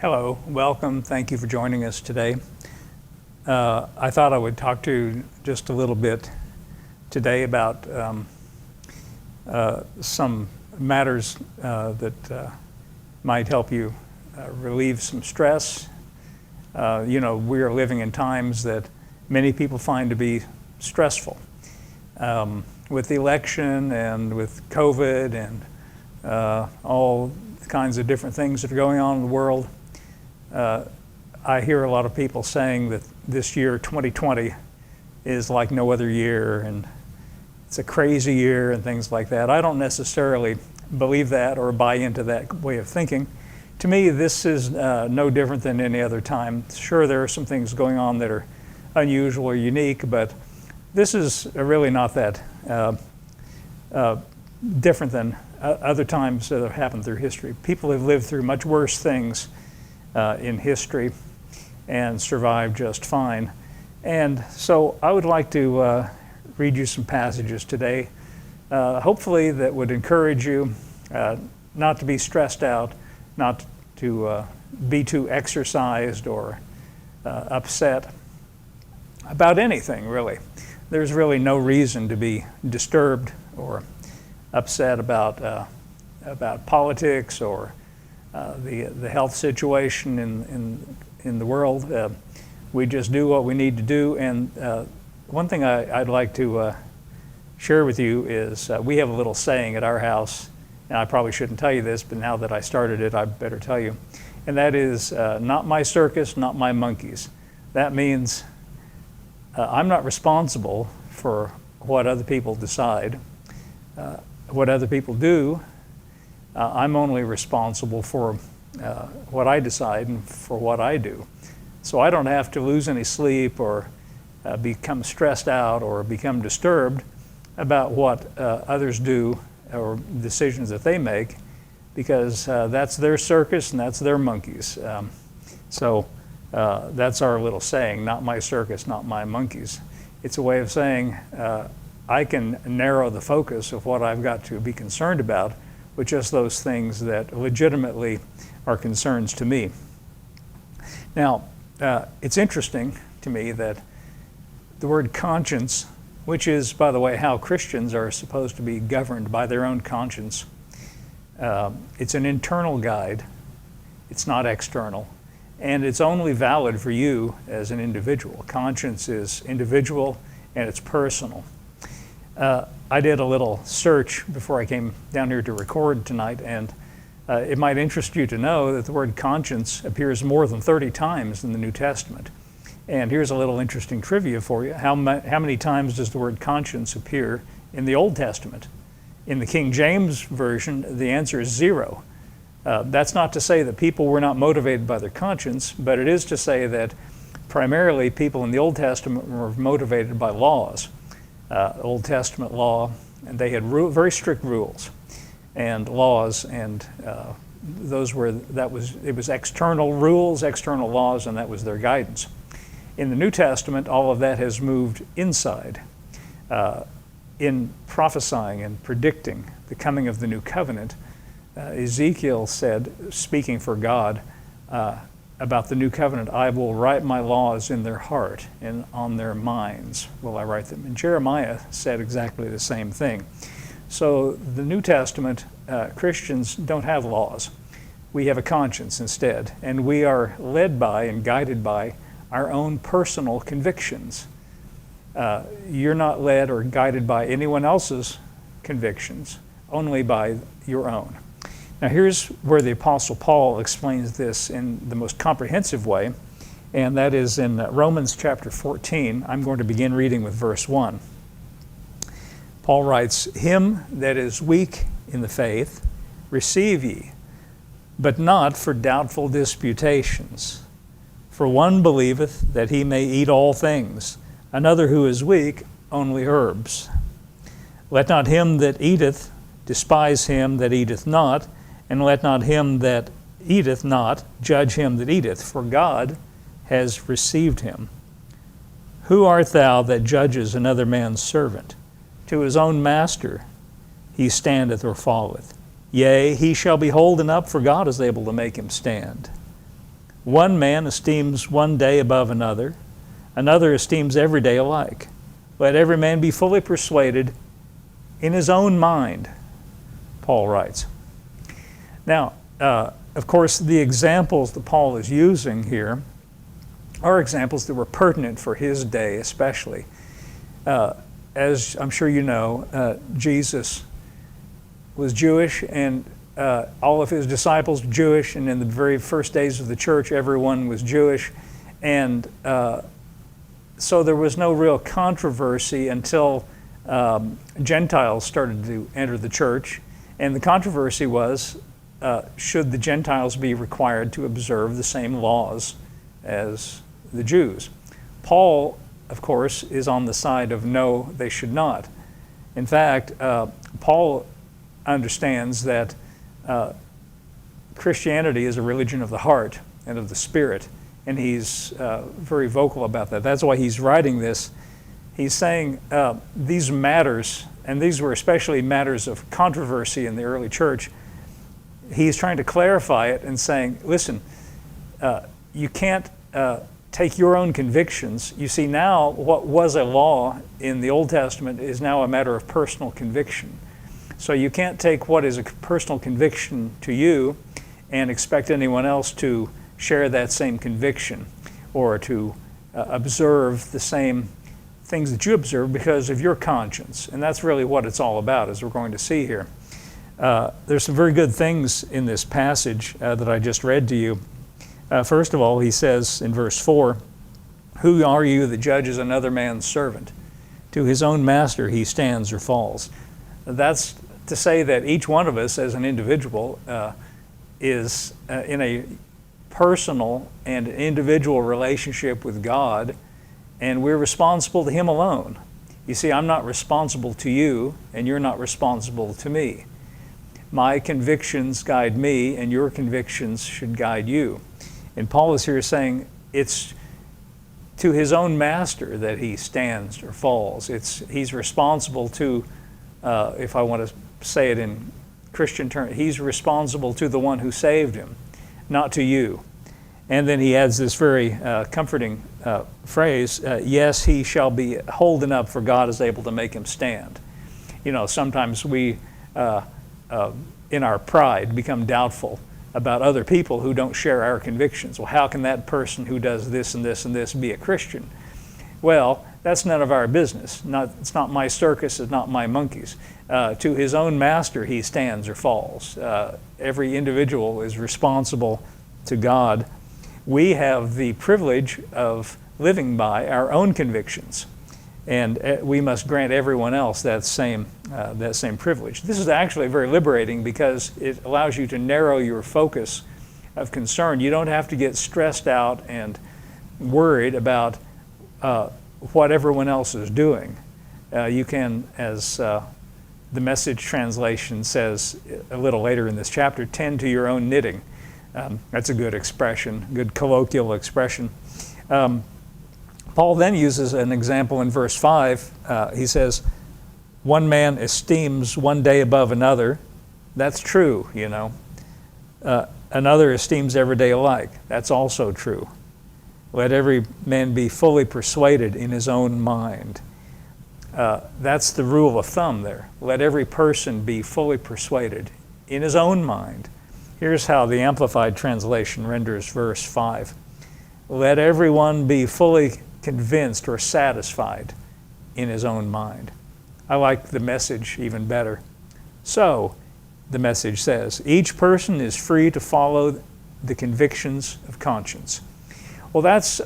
Hello, welcome. Thank you for joining us today. I thought I would talk to you just a little bit today about some matters that might help you relieve some stress. We are living in times that many people find to be stressful. With the election and with COVID and all kinds of different things that are going on in the world, I hear a lot of people saying that this year, 2020, is like no other year and it's a crazy year and things like that. I don't necessarily believe that or buy into that way of thinking. To me, this is no different than any other time. Sure, there are some things going on that are unusual or unique, but this is really not that different than other times that have happened through history. People have lived through much worse things in history and survived just fine. And so I would like to read you some passages today, hopefully that would encourage you not to be stressed out, not to be too exercised or upset about anything, really. There's really no reason to be disturbed or upset about politics or the health situation in the world. We just do what we need to do. And one thing I'd like to share with you is we have a little saying at our house, and I probably shouldn't tell you this, but now that I started it, I better tell you. And that is, not my circus, not my monkeys. That means I'm not responsible for what other people decide, what other people do. I'm only responsible for what I decide and for what I do. So I don't have to lose any sleep or become stressed out or become disturbed about what others do or decisions that they make, because that's their circus and that's their monkeys. So that's our little saying, not my circus, not my monkeys. It's a way of saying I can narrow the focus of what I've got to be concerned about with just those things that legitimately are concerns to me. Now, it's interesting to me that the word conscience, which is, by the way, how Christians are supposed to be governed by their own conscience, it's an internal guide. It's not external. And it's only valid for you as an individual. Conscience is individual and it's personal. I did a little search before I came down here to record tonight, and it might interest you to know that the word conscience appears more than 30 times in the New Testament. And here's a little interesting trivia for you. How many times does the word conscience appear in the Old Testament? In the King James Version, the answer is 0. That's not to say that people were not motivated by their conscience, but it is to say that primarily people in the Old Testament were motivated by laws. Old Testament law, and they had very strict rules and laws, and it was external rules, external laws, and that was their guidance. In the New Testament, all of that has moved inside. In prophesying and predicting the coming of the new covenant, Ezekiel said, speaking for God, about the new covenant, I will write my laws in their heart and on their minds will I write them. And Jeremiah said exactly the same thing. So the New Testament, Christians don't have laws. We have a conscience instead, and we are led by and guided by our own personal convictions. You're not led or guided by anyone else's convictions, only by your own. Now here's where the Apostle Paul explains this in the most comprehensive way, and that is in Romans chapter 14. I'm going to begin reading with verse 1. Paul writes, Him that is weak in the faith receive ye, but not for doubtful disputations. For one believeth that he may eat all things, another who is weak only herbs. Let not him that eateth despise him that eateth not, and let not him that eateth not judge him that eateth, for God has received him. Who art thou that judges another man's servant? To his own master he standeth or falleth. Yea, he shall be holden up, for God is able to make him stand. One man esteems one day above another, another esteems every day alike. Let every man be fully persuaded in his own mind, Paul writes. Now, of course, the examples that Paul is using here are examples that were pertinent for his day especially. As I'm sure you know, Jesus was Jewish, and all of his disciples were Jewish, and in the very first days of the church, everyone was Jewish. And so there was no real controversy until Gentiles started to enter the church. And the controversy was, should the Gentiles be required to observe the same laws as the Jews? Paul, of course, is on the side of no, they should not. In fact, Paul understands that Christianity is a religion of the heart and of the spirit, and he's very vocal about that. That's why he's writing this. He's saying these matters, and these were especially matters of controversy in the early church, he's trying to clarify it and saying, listen, you can't take your own convictions. You see, now what was a law in the Old Testament is now a matter of personal conviction. So you can't take what is a personal conviction to you and expect anyone else to share that same conviction or to observe the same things that you observe because of your conscience. And that's really what it's all about, as we're going to see here. There's some very good things in this passage that I just read to you. First of all, he says in verse 4, "Who are you that judges another man's servant? To his own master he stands or falls." That's to say that each one of us as an individual is in a personal and individual relationship with God, and we're responsible to him alone. You see, I'm not responsible to you, and you're not responsible to me. My convictions guide me, and your convictions should guide you. And Paul is here saying it's to his own master that he stands or falls. He's responsible to, if I want to say it in Christian terms, he's responsible to the one who saved him, not to you. And then he adds this very comforting phrase, yes, he shall be holden up, for God is able to make him stand. You know, sometimes we, in our pride, become doubtful about other people who don't share our convictions. Well, how can that person who does this and this and this be a Christian? Well, that's none of our business. It's not my circus, it's not my monkeys. To his own master he stands or falls. Every individual is responsible to God. We have the privilege of living by our own convictions, and we must grant everyone else that same privilege. This is actually very liberating because it allows you to narrow your focus of concern. You don't have to get stressed out and worried about what everyone else is doing. You can, as the Message translation says a little later in this chapter, tend to your own knitting. That's a good expression, good colloquial expression. Paul then uses an example in verse 5. He says, one man esteems one day above another. That's true, you know. Another esteems every day alike. That's also true. Let every man be fully persuaded in his own mind. That's the rule of thumb there. Let every person be fully persuaded in his own mind. Here's how the Amplified Translation renders verse 5. Let everyone be fully convinced or satisfied in his own mind. I like the Message even better. So, the Message says, each person is free to follow the convictions of conscience. Well, that's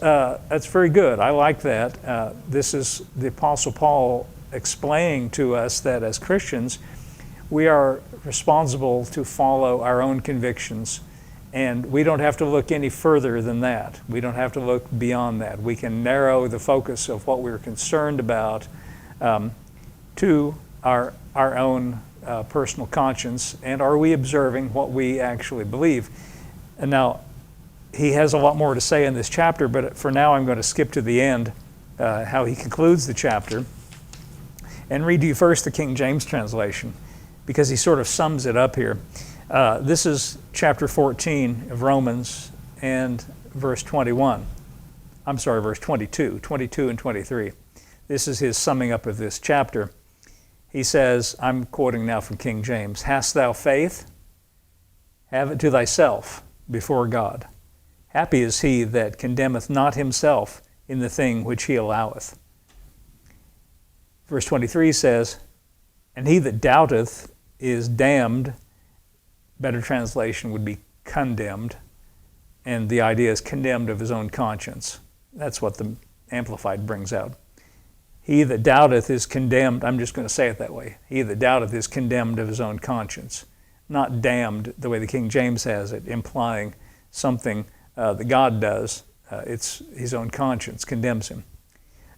very good. I like that. This is the Apostle Paul explaining to us that as Christians, we are responsible to follow our own convictions, and we don't have to look any further than that. We don't have to look beyond that. We can narrow the focus of what we're concerned about to our own personal conscience, and are we observing what we actually believe? And now, he has a lot more to say in this chapter, but for now I'm going to skip to the end, how he concludes the chapter, and read to you first the King James translation, because he sort of sums it up here. This is chapter 14 of Romans, and verse 21. I'm sorry, verse 22 and 23. This is his summing up of this chapter. He says, I'm quoting now from King James, "Hast thou faith? Have it to thyself before God. Happy is he that condemneth not himself in the thing which he alloweth." Verse 23 says, "And he that doubteth is damned." Better translation would be condemned. And the idea is condemned of his own conscience. That's what the Amplified brings out. He that doubteth is condemned. I'm just going to say it that way. He that doubteth is condemned of his own conscience. Not damned the way the King James has it, implying something that God does. It's his own conscience condemns him.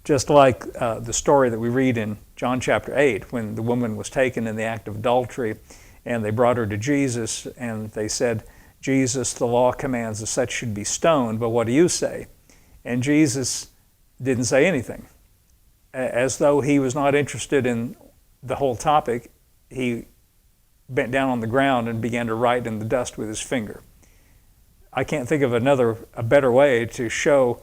Just like the story that we read in John chapter 8, when the woman was taken in the act of adultery, and they brought her to Jesus, and they said, "Jesus, the law commands that such should be stoned, but what do you say?" And Jesus didn't say anything. As though he was not interested in the whole topic, he bent down on the ground and began to write in the dust with his finger. I can't think of a better way to show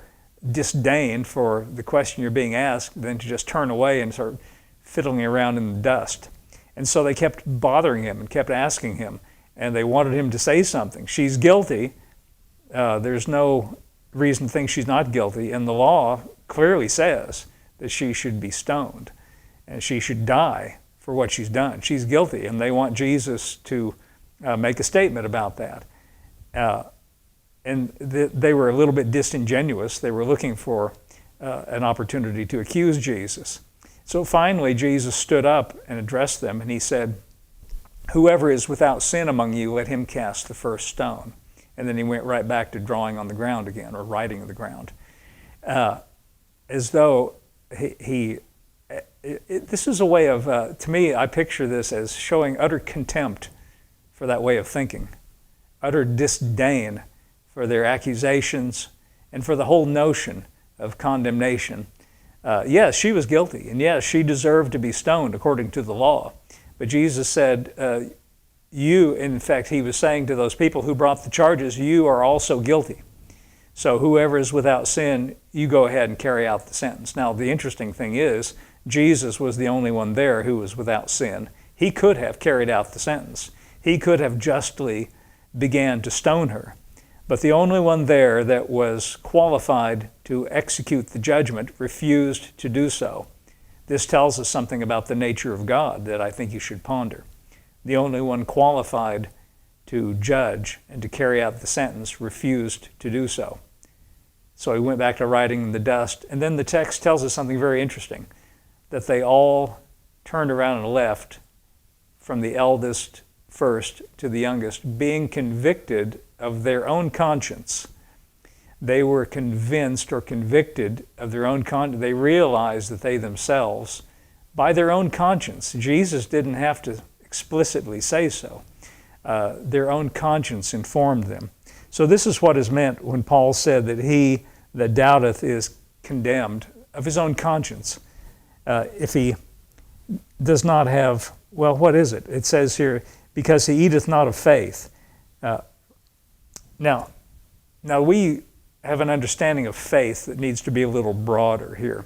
disdain for the question you're being asked than to just turn away and start fiddling around in the dust. And so they kept bothering him and kept asking him, and they wanted him to say something. She's guilty. There's no reason to think she's not guilty, and the law clearly says that she should be stoned and she should die for what she's done. She's guilty, and they want Jesus to make a statement about that. And they were a little bit disingenuous. They were looking for an opportunity to accuse Jesus. So finally, Jesus stood up and addressed them, and he said, "Whoever is without sin among you, let him cast the first stone." And then he went right back to drawing on the ground again, or writing on the ground. As though this is a way of, to me, I picture this as showing utter contempt for that way of thinking, utter disdain for their accusations and for the whole notion of condemnation. Yes, she was guilty, and yes, she deserved to be stoned according to the law. But Jesus said, in fact, he was saying to those people who brought the charges, you are also guilty. So whoever is without sin, you go ahead and carry out the sentence. Now, the interesting thing is, Jesus was the only one there who was without sin. He could have carried out the sentence. He could have justly began to stone her. But the only one there that was qualified to execute the judgment refused to do so. This tells us something about the nature of God that I think you should ponder. The only one qualified to judge and to carry out the sentence refused to do so. So he went back to writing in the dust. And then the text tells us something very interesting, that they all turned around and left, from the eldest first to the youngest, being convicted of their own conscience. They were convinced or convicted of their own conscience. They realized that they themselves, by their own conscience, Jesus didn't have to explicitly say so. Their own conscience informed them. So this is what is meant when Paul said that he that doubteth is condemned of his own conscience. If he does not have, well, what is it? It says here, because he eateth not of faith. Now we have an understanding of faith that needs to be a little broader here.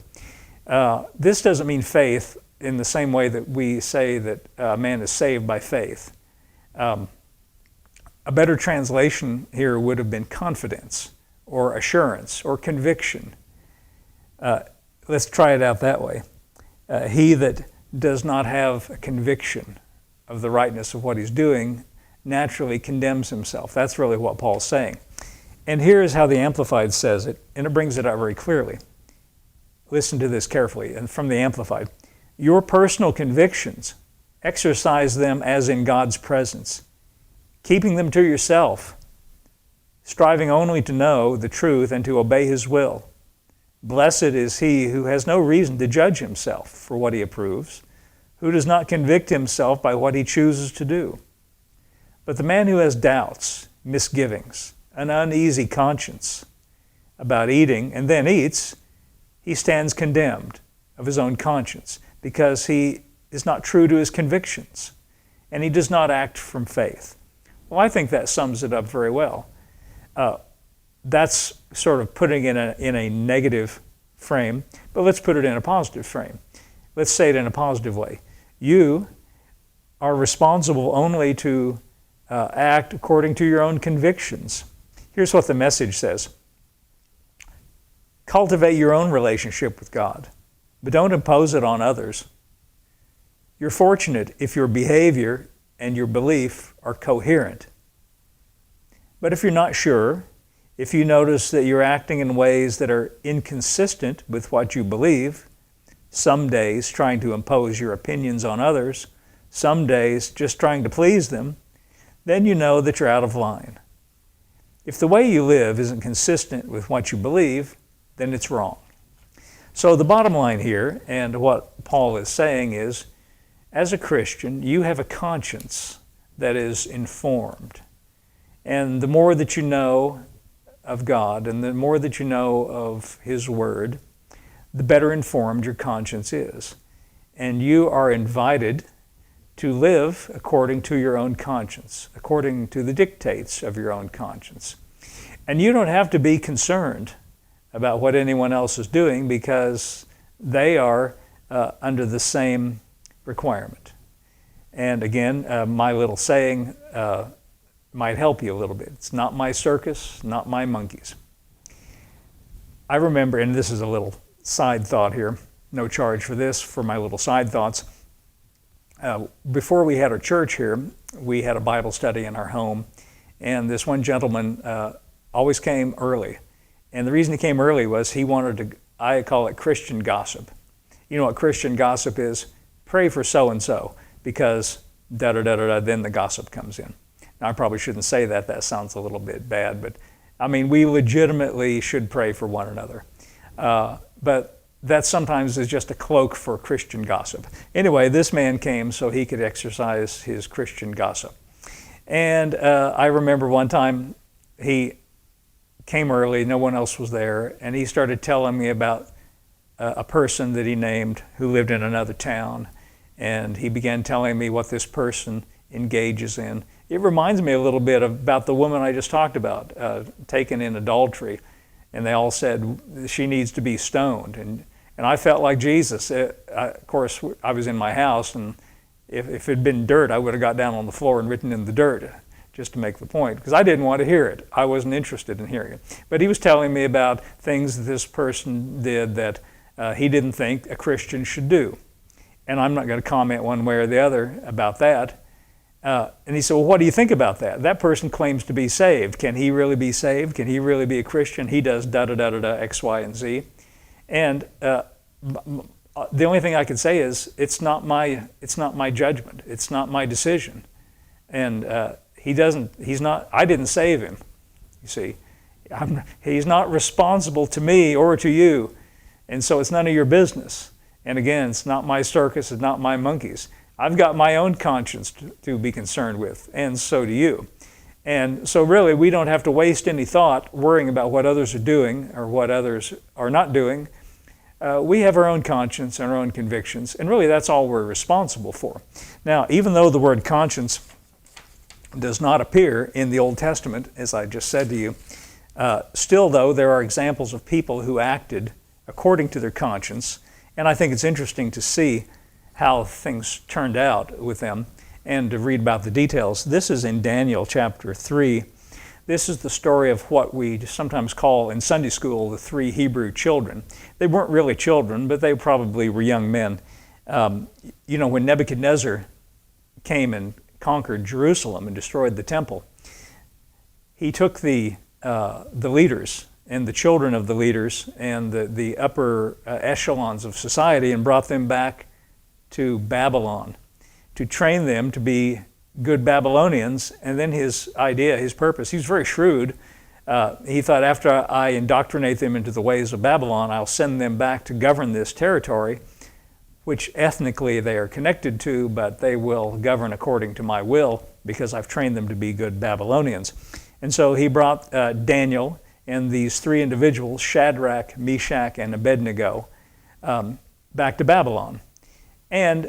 This doesn't mean faith in the same way that we say that a man is saved by faith. A better translation here would have been confidence or assurance or conviction. Let's try it out that way. He that does not have a conviction of the rightness of what he's doing naturally condemns himself. That's really what Paul's saying. And here's how the Amplified says it, and it brings it out very clearly. Listen to this carefully, and from the Amplified. Your personal convictions, exercise them as in God's presence, keeping them to yourself, striving only to know the truth and to obey his will. Blessed is he who has no reason to judge himself for what he approves, who does not convict himself by what he chooses to do. But the man who has doubts, misgivings, an uneasy conscience about eating and then eats, he stands condemned of his own conscience because he is not true to his convictions and he does not act from faith. Well, I think that sums it up very well. that's sort of putting it in a negative frame, but let's put it in a positive frame. Let's say it in a positive way. You are responsible only to act according to your own convictions. Here's what the Message says. Cultivate your own relationship with God, but don't impose it on others. You're fortunate if your behavior and your belief are coherent. But if you're not sure, if you notice that you're acting in ways that are inconsistent with what you believe, some days trying to impose your opinions on others, some days just trying to please them, then you know that you're out of line. If the way you live isn't consistent with what you believe, then it's wrong. So the bottom line here, and what Paul is saying is, as a Christian, you have a conscience that is informed. And the more that you know of God and the more that you know of His Word, the better informed your conscience is. And you are invited to live according to your own conscience, according to the dictates of your own conscience. And you don't have to be concerned about what anyone else is doing because they are under the same requirement. And again, my little saying might help you a little bit. It's not my circus, not my monkeys. I remember, and this is a little side thought here, no charge for this, for my little side thoughts. Before we had our church here, we had a Bible study in our home, and this one gentleman always came early. And the reason he came early was he wanted to, I call it Christian gossip. You know what Christian gossip is? Pray for so-and-so, because da-da-da-da-da, then the gossip comes in. Now, I probably shouldn't say that. That sounds a little bit bad, but I mean, we legitimately should pray for one another. But that sometimes is just a cloak for Christian gossip. Anyway, this man came so he could exercise his Christian gossip. And I remember one time he came early, no one else was there, and he started telling me about a person that he named who lived in another town. And he began telling me what this person engages in. It reminds me a little bit about the woman I just talked about, taken in adultery. And they all said she needs to be stoned. And I felt like Jesus. Of course, I was in my house, and if it had been dirt, I would have got down on the floor and written in the dirt, just to make the point, because I didn't want to hear it. I wasn't interested in hearing it. But he was telling me about things that this person did that he didn't think a Christian should do. And I'm not going to comment one way or the other about that. And he said, well, what do you think about that? That person claims to be saved. Can he really be saved? Can he really be a Christian? He does da-da-da-da-da, X, Y, and Z. And the only thing I can say is it's not my judgment. It's not my decision. And I didn't save him, you see. He's not responsible to me or to you. And so it's none of your business. And again, it's not my circus, it's not my monkeys. I've got my own conscience to be concerned with, and so do you. And so really, we don't have to waste any thought worrying about what others are doing or what others are not doing. We have our own conscience and our own convictions, and really that's all we're responsible for. Now, even though the word conscience does not appear in the Old Testament, as I just said to you, still though, there are examples of people who acted according to their conscience, and I think it's interesting to see how things turned out with them and to read about the details. This is in Daniel chapter 3. This is the story of what we sometimes call in Sunday school the three Hebrew children. They weren't really children, but they probably were young men. When Nebuchadnezzar came and conquered Jerusalem and destroyed the temple, he took the leaders and the children of the leaders and the upper echelons of society and brought them back to Babylon to train them to be good Babylonians. And then his idea, his purpose, he was very shrewd. He thought, after I indoctrinate them into the ways of Babylon, I'll send them back to govern this territory, which ethnically they are connected to, but they will govern according to my will because I've trained them to be good Babylonians. And so he brought Daniel and these three individuals, Shadrach, Meshach, and Abednego, back to Babylon. And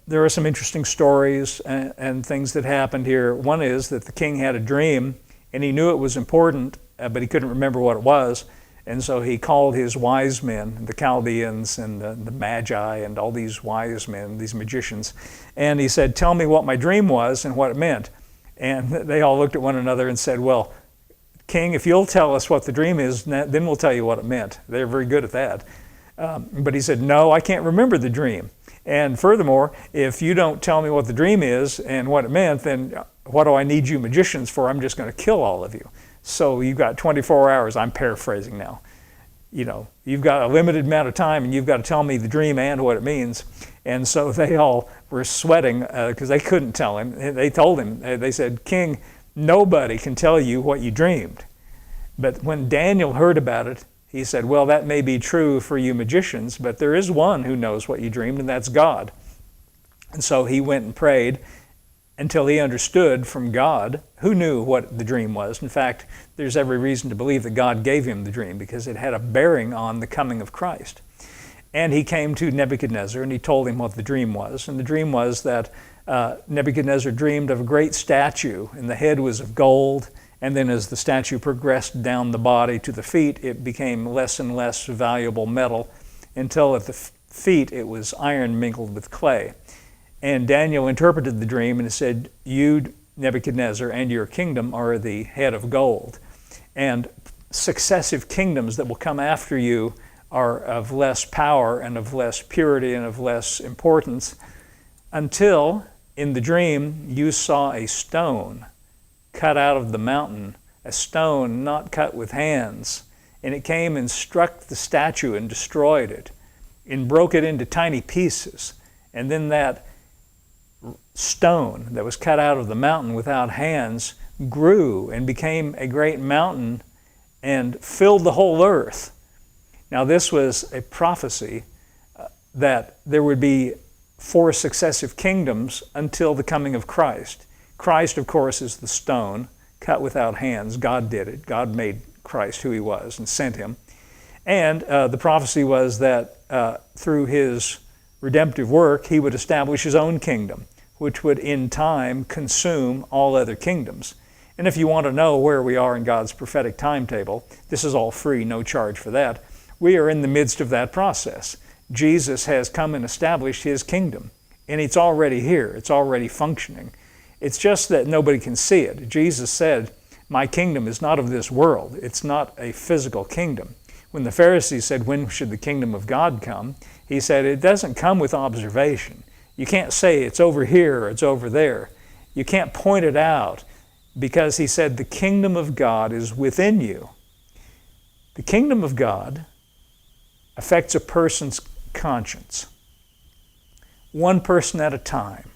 there are some interesting stories and things that happened here. One is that the king had a dream, and he knew it was important but he couldn't remember what it was. And so he called his wise men, the Chaldeans and the Magi and all these wise men, these magicians. And he said, tell me what my dream was and what it meant. And they all looked at one another and said, well, King, if you'll tell us what the dream is, then we'll tell you what it meant. They're very good at that. But he said, no, I can't remember the dream. And furthermore, if you don't tell me what the dream is and what it meant, then what do I need you magicians for? I'm just going to kill all of you. So you've got 24 hours. I'm paraphrasing now. You've got a limited amount of time and you've got to tell me the dream and what it means. And so they all were sweating because they couldn't tell him. They told him, they said, King, nobody can tell you what you dreamed. But when Daniel heard about it, he said, well, that may be true for you magicians, but there is one who knows what you dreamed, and that's God. And so he went and prayed until he understood from God who knew what the dream was. In fact, there's every reason to believe that God gave him the dream because it had a bearing on the coming of Christ. And he came to Nebuchadnezzar and he told him what the dream was. And the dream was that Nebuchadnezzar dreamed of a great statue, and the head was of gold. And then as the statue progressed down the body to the feet, it became less and less valuable metal until at the feet it was iron mingled with clay. And Daniel interpreted the dream and said, you, Nebuchadnezzar, and your kingdom are the head of gold. And successive kingdoms that will come after you are of less power and of less purity and of less importance, until in the dream you saw a stone cut out of the mountain, a stone not cut with hands. And it came and struck the statue and destroyed it and broke it into tiny pieces. And then that stone that was cut out of the mountain without hands grew and became a great mountain and filled the whole earth. Now this was a prophecy that there would be 4 successive kingdoms until the coming of Christ. Christ, of course, is the stone cut without hands. God did it. God made Christ who he was and sent him. And the prophecy was that through his redemptive work, he would establish his own kingdom, which would in time consume all other kingdoms. And if you want to know where we are in God's prophetic timetable, this is all free, no charge for that. We are in the midst of that process. Jesus has come and established his kingdom, and it's already here. It's already functioning. It's just that nobody can see it. Jesus said, my kingdom is not of this world. It's not a physical kingdom. When the Pharisees said, when should the kingdom of God come? He said, it doesn't come with observation. You can't say it's over here or it's over there. You can't point it out, because he said the kingdom of God is within you. The kingdom of God affects a person's conscience, one person at a time.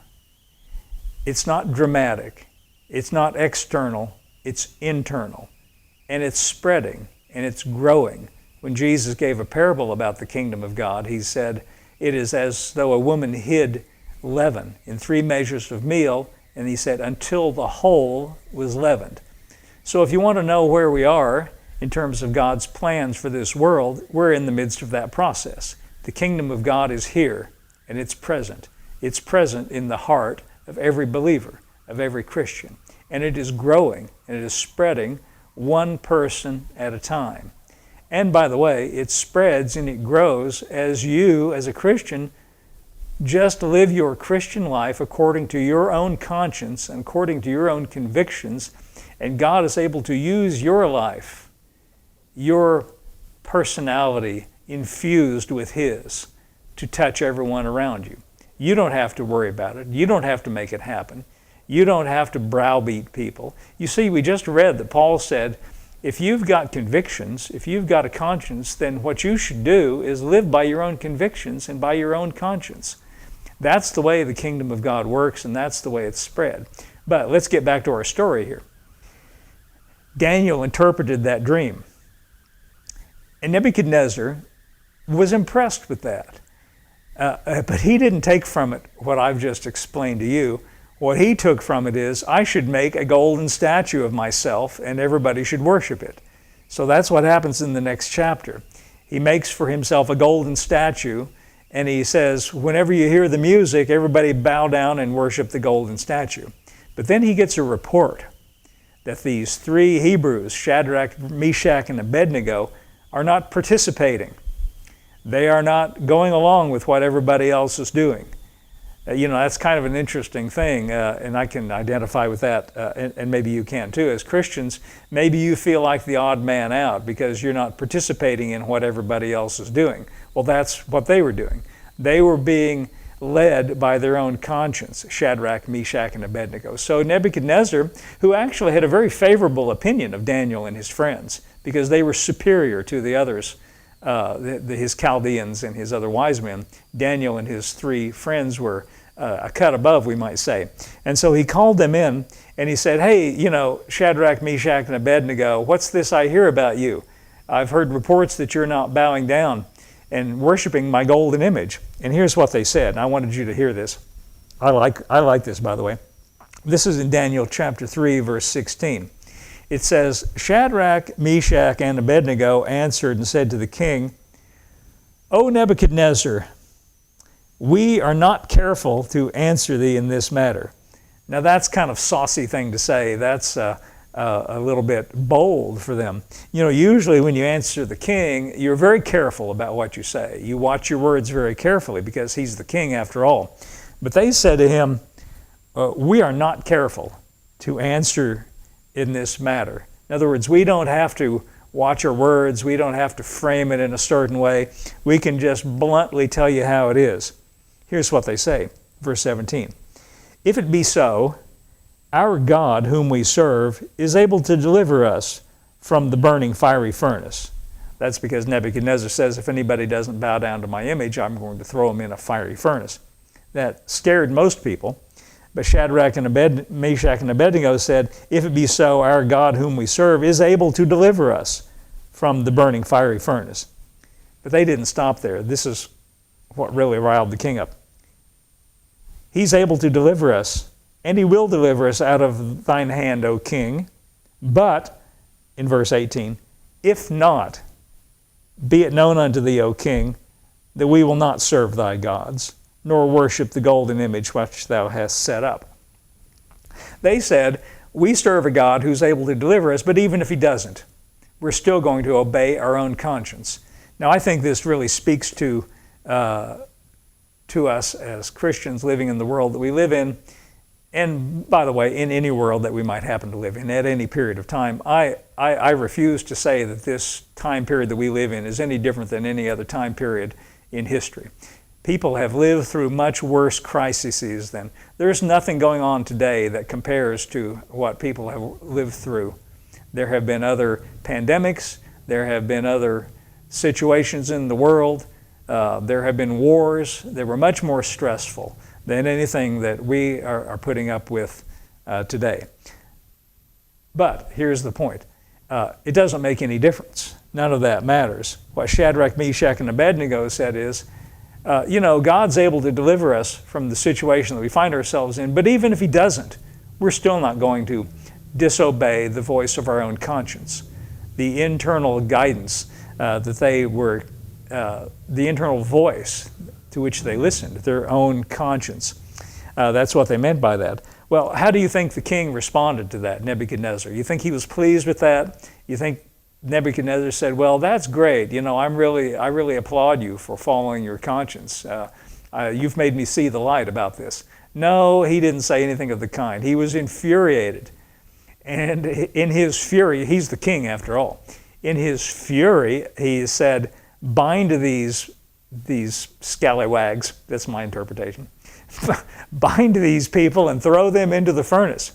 It's not dramatic, it's not external, it's internal, and it's spreading and it's growing. When Jesus gave a parable about the kingdom of God, he said, it is as though a woman hid leaven in 3 measures of meal, and he said, until the whole was leavened. So if you want to know where we are in terms of God's plans for this world, we're in the midst of that process. The kingdom of God is here, and it's present. It's present in the heart of every believer, of every Christian. And it is growing, and it is spreading one person at a time. And by the way, it spreads and it grows as you, as a Christian, just live your Christian life according to your own conscience and according to your own convictions, and God is able to use your life, your personality infused with his, to touch everyone around you. You don't have to worry about it. You don't have to make it happen. You don't have to browbeat people. You see, we just read that Paul said, if you've got convictions, if you've got a conscience, then what you should do is live by your own convictions and by your own conscience. That's the way the kingdom of God works, and that's the way it's spread. But let's get back to our story here. Daniel interpreted that dream, and Nebuchadnezzar was impressed with that. But he didn't take from it what I've just explained to you. What he took from it is, I should make a golden statue of myself and everybody should worship it. So that's what happens in the next chapter. He makes for himself a golden statue, and he says, whenever you hear the music, everybody bow down and worship the golden statue. But then he gets a report that these three Hebrews, Shadrach, Meshach, and Abednego, are not participating. They are not going along with what everybody else is doing. That's kind of an interesting thing, and I can identify with that, and maybe you can too. As Christians, maybe you feel like the odd man out because you're not participating in what everybody else is doing. Well, that's what they were doing. They were being led by their own conscience, Shadrach, Meshach, and Abednego. So Nebuchadnezzar, who actually had a very favorable opinion of Daniel and his friends because they were superior to the others, his Chaldeans and his other wise men, Daniel and his three friends were a cut above, we might say. And so he called them in and he said, hey, Shadrach, Meshach, and Abednego, what's this I hear about you? I've heard reports that you're not bowing down and worshiping my golden image. And here's what they said. I wanted you to hear this. I like this, by the way. This is in Daniel chapter 3, verse 16. It says, Shadrach, Meshach, and Abednego answered and said to the king, O Nebuchadnezzar, we are not careful to answer thee in this matter. Now that's kind of saucy thing to say. That's a little bit bold for them. Usually when you answer the king, you're very careful about what you say. You watch your words very carefully because he's the king after all. But they said to him, we are not careful to answer in this matter. In other words, we don't have to watch our words. We don't have to frame it in a certain way. We can just bluntly tell you how it is. Here's what they say, verse 17. If it be so, our God whom we serve is able to deliver us from the burning fiery furnace. That's because Nebuchadnezzar says, if anybody doesn't bow down to my image, I'm going to throw him in a fiery furnace. That scared most people. But Shadrach and Meshach and Abednego said, if it be so, our God whom we serve is able to deliver us from the burning fiery furnace. But they didn't stop there. This is what really riled the king up. He's able to deliver us, and he will deliver us out of thine hand, O king. But, in verse 18, if not, be it known unto thee, O king, that we will not serve thy gods, nor worship the golden image which thou hast set up. They said, we serve a God who's able to deliver us, but even if he doesn't, we're still going to obey our own conscience. Now, I think this really speaks to us as Christians living in the world that we live in, and by the way, in any world that we might happen to live in at any period of time. I refuse to say that this time period that we live in is any different than any other time period in history. People have lived through much worse crises than. There's nothing going on today that compares to what people have lived through. There have been other pandemics. There have been other situations in the world. There have been wars that were much more stressful than anything that we are putting up with today. But here's the point. It doesn't make any difference. None of that matters. What Shadrach, Meshach, and Abednego said is, God's able to deliver us from the situation that we find ourselves in, but even if he doesn't, we're still not going to disobey the voice of our own conscience. The internal guidance the internal voice to which they listened, their own conscience. That's what they meant by that. Well, how do you think the king responded to that, Nebuchadnezzar? You think he was pleased with that? You think Nebuchadnezzar said, well, that's great. I really applaud you for following your conscience. You've made me see the light about this. No, he didn't say anything of the kind. He was infuriated. And in his fury, he's the king after all. In his fury, he said, bind these scallywags, that's my interpretation, bind these people and throw them into the furnace.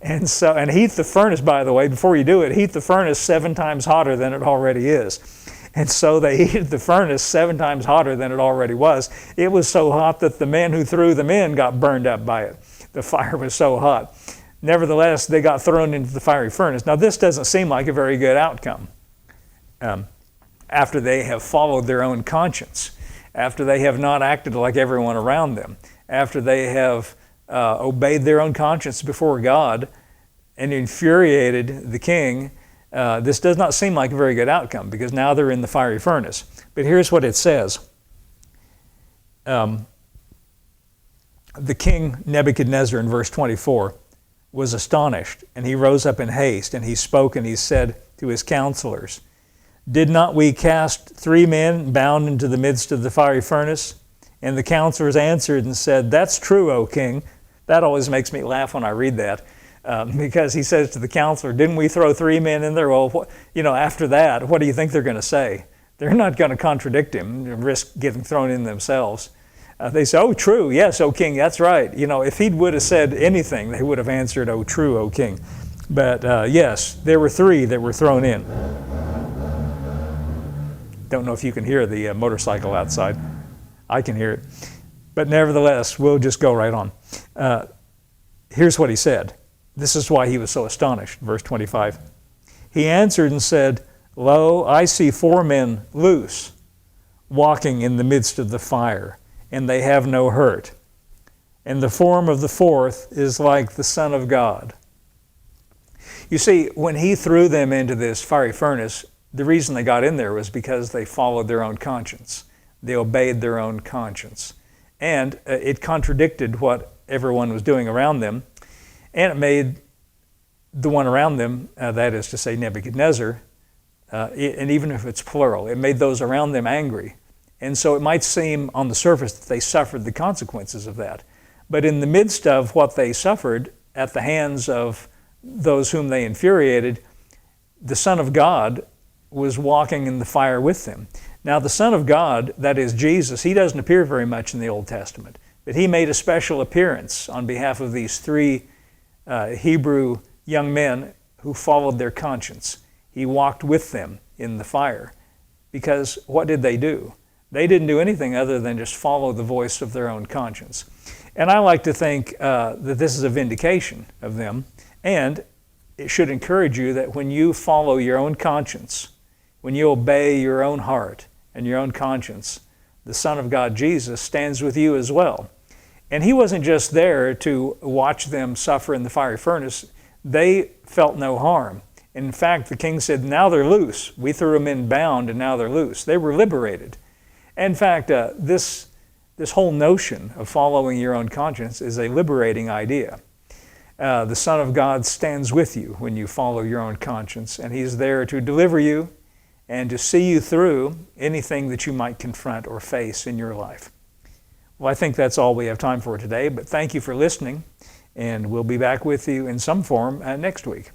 And heat the furnace, by the way, before you do it, heat the furnace 7 times hotter than it already is. And so they heated the furnace 7 times hotter than it already was. It was so hot that the men who threw them in got burned up by it. The fire was so hot. Nevertheless, they got thrown into the fiery furnace. Now, this doesn't seem like a very good outcome. After they have followed their own conscience, after they have not acted like everyone around them, after they have obeyed their own conscience before God and infuriated the king, this does not seem like a very good outcome because now they're in the fiery furnace. But here's what it says. The king Nebuchadnezzar in verse 24 was astonished, and he rose up in haste, and he spoke, and he said to his counselors, "Did not we cast 3 men bound into the midst of the fiery furnace?" And the counselors answered and said, "That's true, O king." That always makes me laugh when I read that, because he says to the counselor, "Didn't we throw 3 men in there?" Well, after that, what do you think they're going to say? They're not going to contradict him and risk getting thrown in themselves. They say, "Oh, true, yes, O king, that's right." If he would have said anything, they would have answered, "Oh, true, O king." But yes, there were 3 that were thrown in. Don't know if you can hear the motorcycle outside. I can hear it. But nevertheless, we'll just go right on. Here's what he said. This is why he was so astonished. Verse 25. He answered and said, "Lo, I see 4 men loose, walking in the midst of the fire, and they have no hurt. And the form of the 4th is like the Son of God." You see, when he threw them into this fiery furnace, the reason they got in there was because they followed their own conscience. They obeyed their own conscience. And it contradicted what everyone was doing around them. And it made the one around them, that is to say Nebuchadnezzar, and even if it's plural, it made those around them angry. And so it might seem on the surface that they suffered the consequences of that. But in the midst of what they suffered at the hands of those whom they infuriated, the Son of God was walking in the fire with them. Now the Son of God, that is Jesus, he doesn't appear very much in the Old Testament, but he made a special appearance on behalf of these 3 Hebrew young men who followed their conscience. He walked with them in the fire because what did they do? They didn't do anything other than just follow the voice of their own conscience. And I like to think that this is a vindication of them, and it should encourage you that when you follow your own conscience, when you obey your own heart and your own conscience, the Son of God, Jesus, stands with you as well. And he wasn't just there to watch them suffer in the fiery furnace. They felt no harm. In fact, the king said, "Now they're loose. We threw them in bound, and now they're loose." They were liberated. In fact, this whole notion of following your own conscience is a liberating idea. The Son of God stands with you when you follow your own conscience, and he's there to deliver you and to see you through anything that you might confront or face in your life. Well, I think that's all we have time for today, but thank you for listening, and we'll be back with you in some form next week.